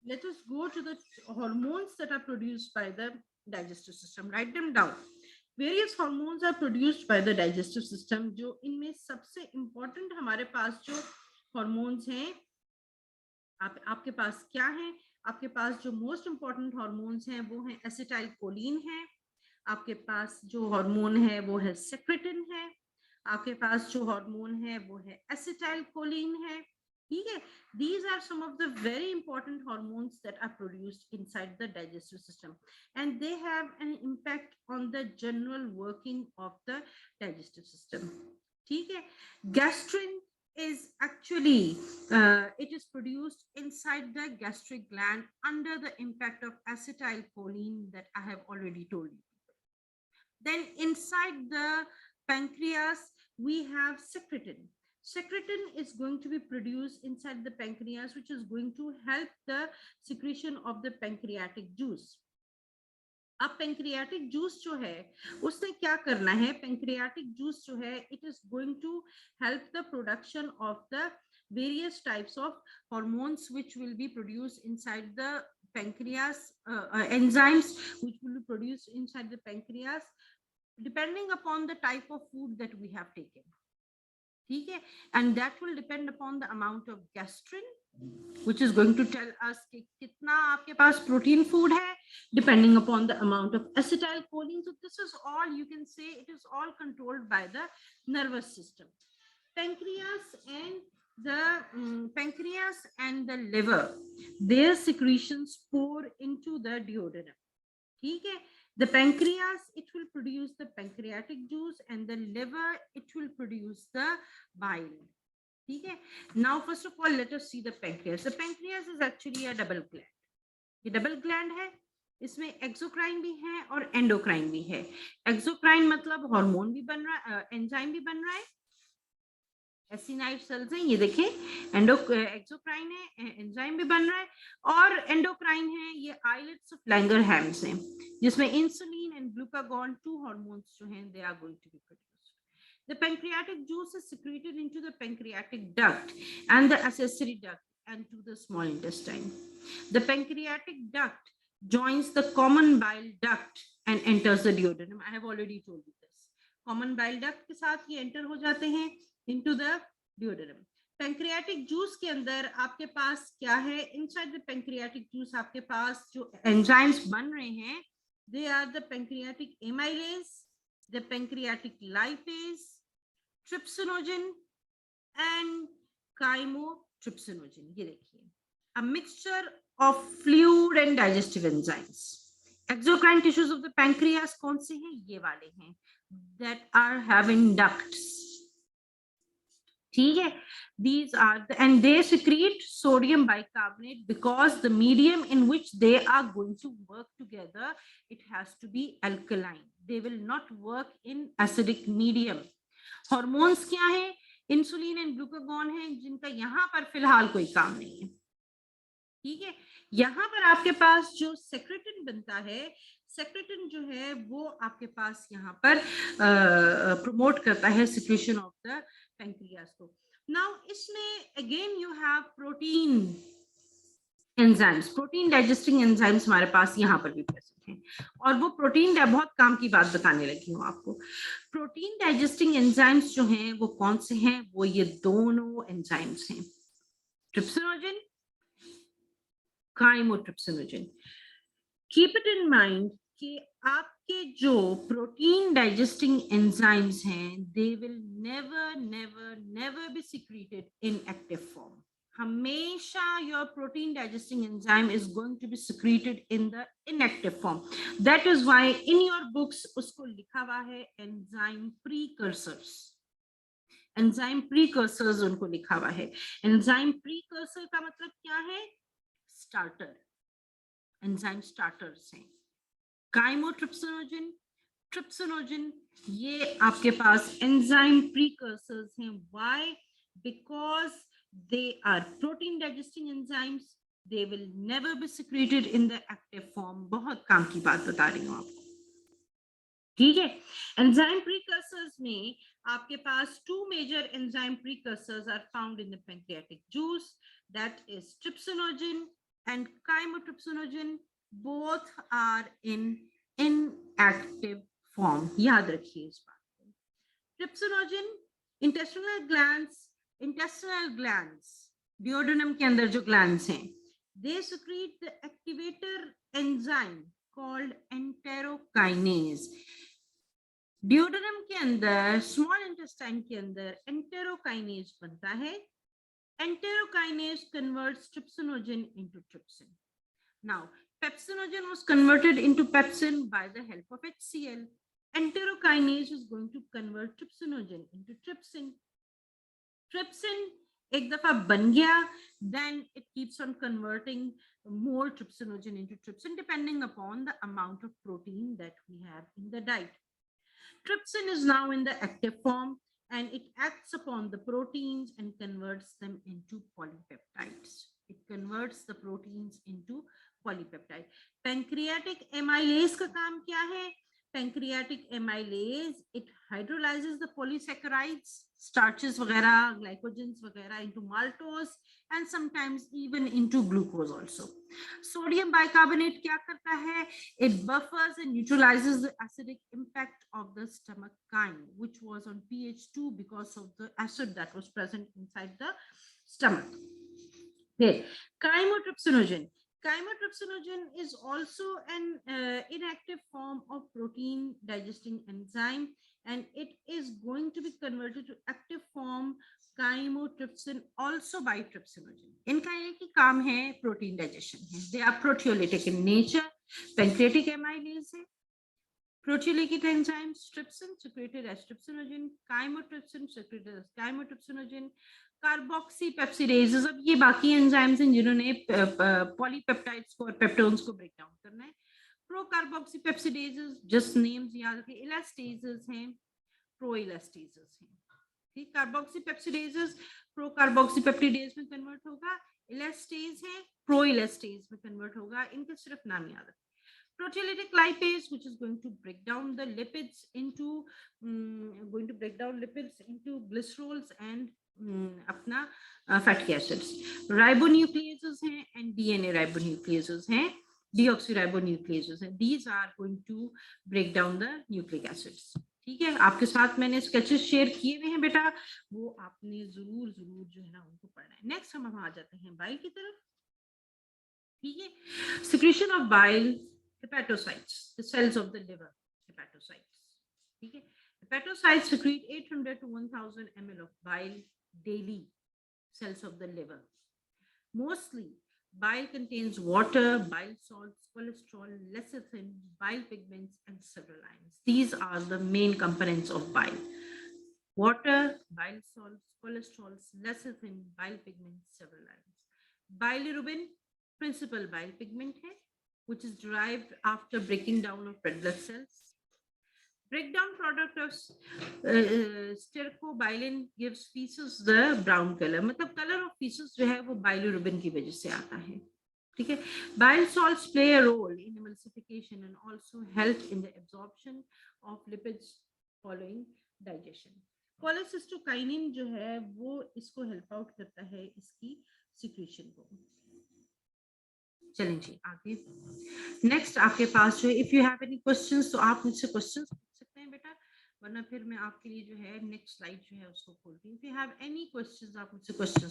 let us go to the hormones that are produced by the digestive system. Write them down. Various hormones are produced by the digestive system. जो इनमें सबसे important हमारे पास जो hormones हैं, आपके पास क्या है? आपके पास जो most important hormones हैं वो हैं एसिटाइल कोलिन है, आपके पास जो हार्मोन है वो है सेक्रेटिन है, आपके पास जो हार्मोन है वो है एसिटाइल कोलिन है. ठीक है, these are some of the very important hormones that are produced inside the digestive system, and they have an impact on the general working of the digestive system. ठीक है, gastrin is actually it is produced inside the gastric gland under the impact of acetylcholine that I have already told you. Then inside the pancreas we have secretin. Secretin is going to be produced inside the pancreas, which is going to help the secretion of the pancreatic juice. अब pancreatic juice जो है उसने क्या करना है? Pancreatic juice जो है it is going to help the production of द various types of hormones which will be produced inside the pancreas, enzymes which will be produced inside the pancreas depending upon the type of food that we have taken. ठीक है, and that will depend upon the amount of gastrin which is going to tell us कि कितना आपके पास protein food है depending upon the amount of acetylcholine. So this is all, you can say it is all controlled by the nervous system. Pancreas and the liver, their secretions pour into the duodenum. ठीक है, the pancreas, it will produce the pancreatic juice, and the liver, it will produce the bile. ठीक है, now first of all let us see the pancreas. The pancreas is actually a double gland. ये double gland है, इसमें exocrine भी है और endocrine भी है. एक्सोक्राइन मतलब हार्मोन भी बन रहा है, एंजाइम भी बन रहा है, एसिनाइड सेल्स हैं, ये देखें, एक्सोक्राइन है, एंजाइम भी बन रहा है, और एंडोक्राइन है, ये आइलेट्स ऑफ लैंगरहैम्स हैं, जिसमें insulin and glucagon, two hormones जो हैं, they are going to be produced. The pancreatic juice is secreted into the pancreatic duct and the accessory duct and to the small intestine. The pancreatic duct joins the common bile duct and enters the duodenum. I have already told you this. Common bile duct के साथ ये enter हो जाते हैं into the duodenum. Pancreatic juice के अंदर आपके पास क्या है? Inside the pancreatic juice आपके पास जो enzymes बन रहे हैं, they are the pancreatic amylase, the pancreatic lipase, trypsinogen and chymotrypsinogen. ये देखिए, a mixture of fluid and digestive enzymes. Exocrine tissues of the pancreas कौन से हैं? ये वाले हैं, that are having ducts. ठीक है, these are the, and they secrete sodium bicarbonate because the medium in which they are going to work together, it has to be alkaline. They will not work in acidic medium. Hormones क्या है? Insulin and glucagon है, जिनका यहाँ पर फिलहाल कोई काम नहीं है. ठीक है, यहाँ पर आपके पास जो सेक्रेटिन बनता है, सेक्रेटिन जो है वो आपके पास यहाँ पर प्रमोट करता है सिक्रेशन ऑफ द पैंक्रियास को. नाउ इसमें again you have protein enzymes, protein digesting enzymes हमारे पास यहाँ पर भी प्रेजेंट हैं, और वो प्रोटीन बहुत काम की बात बताने लगी हूँ आपको. प्रोटीन डाइजेस्टिंग एंजाइम्स जो हैं वो कौन से हैं? वो ये दोनों एंजाइम्स हैं, trypsinogen, chymotrypsinogen. Keep it in mind कि आपके जो प्रोटीन डाइजेस्टिंग एंजाइम्स हैं, they will never never never be secreted in active form. हमेशा your protein digesting enzyme is going to be secreted in the inactive form. That is why in your books उसको लिखा हुआ है enzyme precursors. Enzyme precursors उनको लिखा हुआ है. Enzyme precursor का मतलब क्या है? Starter. Enzyme starters हैं. Chymotrypsinogen, trypsinogen, ये आपके पास enzyme precursors हैं. Why? Because they are protein digesting enzymes. They will never be secreted in the active form. बहुत काम की बात बता रही हूँ आपको. ठीक है, enzyme precursors में आपके पास two major enzyme precursors are found in the pancreatic juice. That is trypsinogen and chymotrypsinogen, both are in inactive form. याद रखिए इस बात को. Trypsinogen, intestinal glands, duodenum के अंदर जो glands हैं, they secrete the activator enzyme called enterokinase. Duodenum के अंदर, small intestine के अंदर enterokinase बनता है. Enterokinase converts trypsinogen into trypsin. Now, pepsinogen was converted into pepsin by the help of HCl. Enterokinase is going to convert trypsinogen into trypsin. Trypsin एक दफा बन गया, then it keeps on converting more trypsinogen into trypsin depending upon the amount of protein that we have in the diet. Trypsin is now in the active form and it acts upon the proteins and converts them into polypeptides. It converts the proteins into polypeptide. Pancreatic amylase का काम क्या है? Pancreatic amylase, it hydrolyzes the polysaccharides, starches वगैरह, glycogens वगैरह into maltose and sometimes even into glucose also. Sodium bicarbonate क्या करता है? It buffers and neutralizes the acidic impact of the stomach chyme, which was on pH 2 because of the acid that was present inside the stomach. Okay. Chymotrypsinogen. Chymotrypsinogen is also an inactive form of protein digesting enzyme, and it is going to be converted to active form chymotrypsin also by trypsinogen. इनका एक ही काम है protein digestion है. They are proteolytic in nature. Pancreatic amylase है. Proteolytic enzymes, trypsin secreted as trypsinogen, chymotrypsin secreted as chymotrypsinogen, carboxypeptidases. अब ये बाकी enzymes हैं जिन्होंने पॉलीपेप्टाइड्स को और पेप्टोन्स को ब्रेक डाउन करना है. प्रोकार्बोक्सीपेप्सिडेजेस, जस्ट नेम्स याद रखिए. इलास्टेजेस हैं, प्रोइलास्टेजेस हैं. ठीक, कार्बोक्सीपेप्सिडेजेस प्रोकार्बोक्सीपेप्टिडेज में कन्वर्ट होगा, इलास्टेज है प्रोइलास्टेज में कन्वर्ट होगा. इनका सिर्फ नाम याद रखिए. Proteolytic lipase, which is going to break down the lipids into glycerols and अपना fatty acids. Ribonucleases हैं and DNA ribonucleases हैं, deoxyribonucleases हैं. These are going to break down the nucleic acids. ठीक है, आपके साथ मैंने स्केचेस शेयर किए हुए हैं बेटा, वो आपने जरूर जो है ना उनको पढ़ना है. नेक्स्ट हम आ जाते हैं बाइल की तरफ. ठीक है, secretion of bile, hepatocytes, the cells of the liver, hepatocytes. ठीक है, hepatocytes secrete 800 to 1000 ml of bile daily. Cells of the liver. Mostly, bile contains water, bile salts, cholesterol, lecithin, bile pigments, and several ions. These are the main components of bile: water, bile salts, cholesterol, lecithin, bile pigments, several ions. Bilirubin, principal bile pigment है, which is derived after breaking down of red blood cells. Breakdown product of stercobilin gives feces the brown color. मतलब color of feces जो है वो bilirubin की वजह से आता है. ठीक है, bile salts play a role in emulsification and also help in the absorption of lipids following digestion. Cholecystokinin जो है वो इसको help out करता है इसकी secretion को. चलें जी आगे. नेक्स्ट आपके पास जो if you have any questions तो आप मुझसे क्वेश्चंस पूछ सकते हैं बेटा, वरना फिर मैं आपके लिए जो है नेक्स्ट स्लाइड जो है उसको खोलती हूँ. If you have any questions आप मुझसे क्वेश्चंस